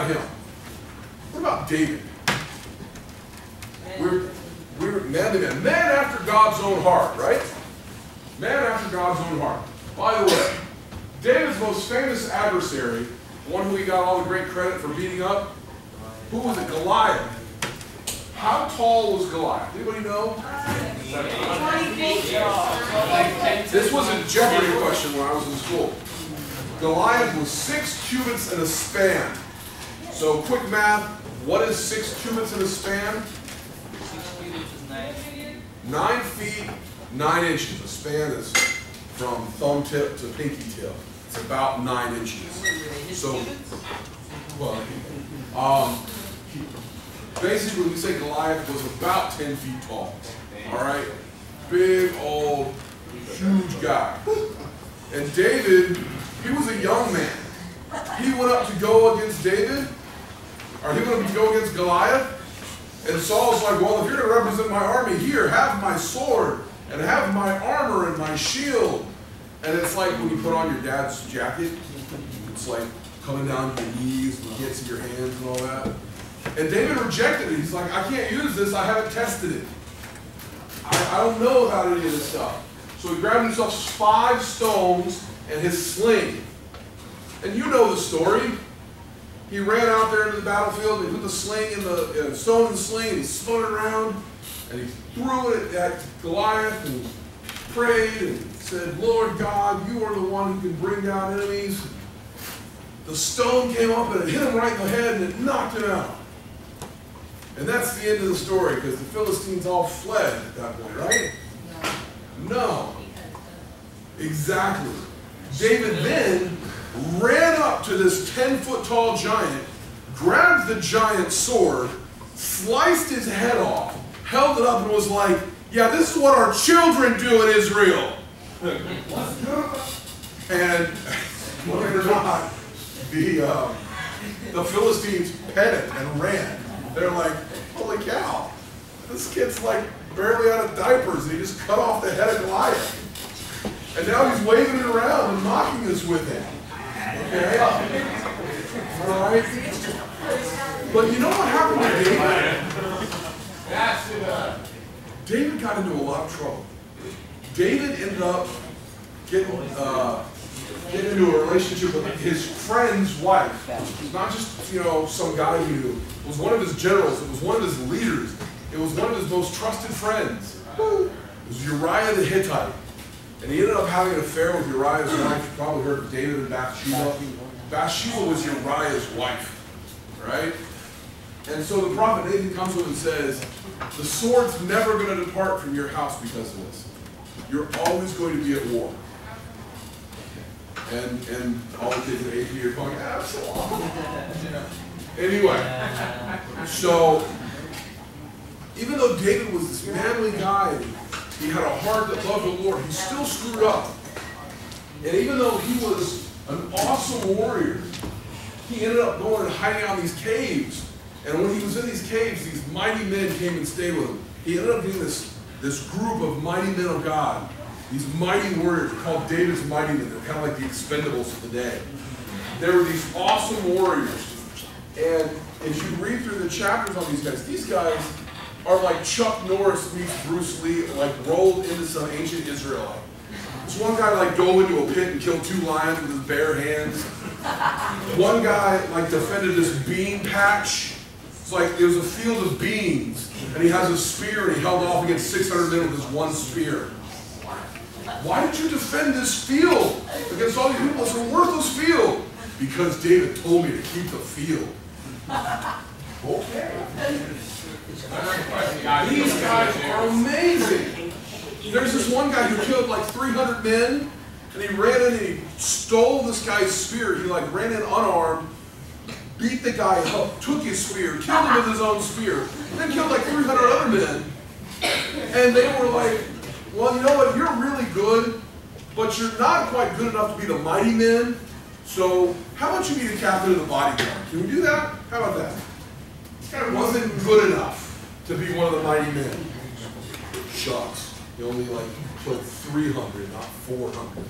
him. What about David? We're man to man. Man after God's own heart, right? Man after God's own heart. By the way, David's most famous adversary, one who he got all the great credit for beating up, who was it? Goliath. How tall was Goliath? Anybody know? 20 feet. This was a Jeopardy question when I was in school. Goliath was 6 cubits in a span. So quick math, what is 6 cubits in a span? 9 feet, 9 inches. A span is from thumb tip to pinky tip. It's about 9 inches. So, well, basically we say Goliath was about 10 feet tall. All right? Big, old, huge guy. And David, he was a young man. He went up to go against David, or he went up to go against Goliath. And Saul's like, well, if you're going to represent my army, here, have my sword, and have my armor and my shield. And it's like when you put on your dad's jacket, it's like coming down to your knees, and gets in your hands and all that. And David rejected it. He's like, I can't use this, I haven't tested it. I don't know about any of this stuff. So he grabbed himself 5 stones and his sling. And you know the story. He ran out there into the battlefield, and he put the sling in the stone in the sling, and he spun it around, and he threw it at Goliath and prayed and said, Lord God, you are the one who can bring down enemies. The stone came up and it hit him right in the head and it knocked him out. And that's the end of the story, because the Philistines all fled at that point, right? No. Exactly. David then ran up to this 10-foot tall giant, grabbed the giant's sword, sliced his head off, held it up and was like, yeah, this is what our children do in Israel. And believe it or not, the Philistines pet it and ran. They're like, holy cow, this kid's like barely out of diapers, and he just cut off the head of Goliath. And now he's waving it around and mocking us with it. Okay? All right? But you know what happened to David? David got into a lot of trouble. David ended up getting into a relationship with his friend's wife. It's not just, you know, some guy he knew. It was one of his generals. It was one of his leaders. It was one of his most trusted friends. It was Uriah the Hittite. And he ended up having an affair with Uriah's wife. You probably heard of David and Bathsheba. Bathsheba was Uriah's wife, right? And so the prophet Nathan comes to him and says, the sword's never going to depart from your house because of this. You're always going to be at war. And all the kids at AP are going, Absalom. Anyway, so even though David was this manly guy, he had a heart that loved the Lord, he still screwed up. And even though he was an awesome warrior, he ended up going and hiding out in these caves. And when he was in these caves, these mighty men came and stayed with him. He ended up being this group of mighty men of God. These mighty warriors called David's mighty men. They're kind of like the Expendables of the day. They were these awesome warriors. And if you read through the chapters on these guys are like Chuck Norris meets Bruce Lee, like rolled into some ancient Israelite. This one guy like go into a pit and kill 2 lions with his bare hands. One guy like defended this bean patch. It's like there was a field of beans, and he has a spear, and he held off against 600 men with his 1 spear. Why did you defend this field against all these people? It's a worthless field. Because David told me to keep the field. Okay. These guys are amazing. There's this one guy who killed like 300 men, and he ran in and he stole this guy's spear. He like ran in unarmed, beat the guy up, took his spear, killed him with his own spear, and then killed like 300 other men. And they were like, well, you know what, you're really good, but you're not quite good enough to be the mighty men, so how about you be the captain of the bodyguard? Can we do that? How about that? It wasn't good enough to be one of the mighty men. Shucks. He only like killed 300, not 400.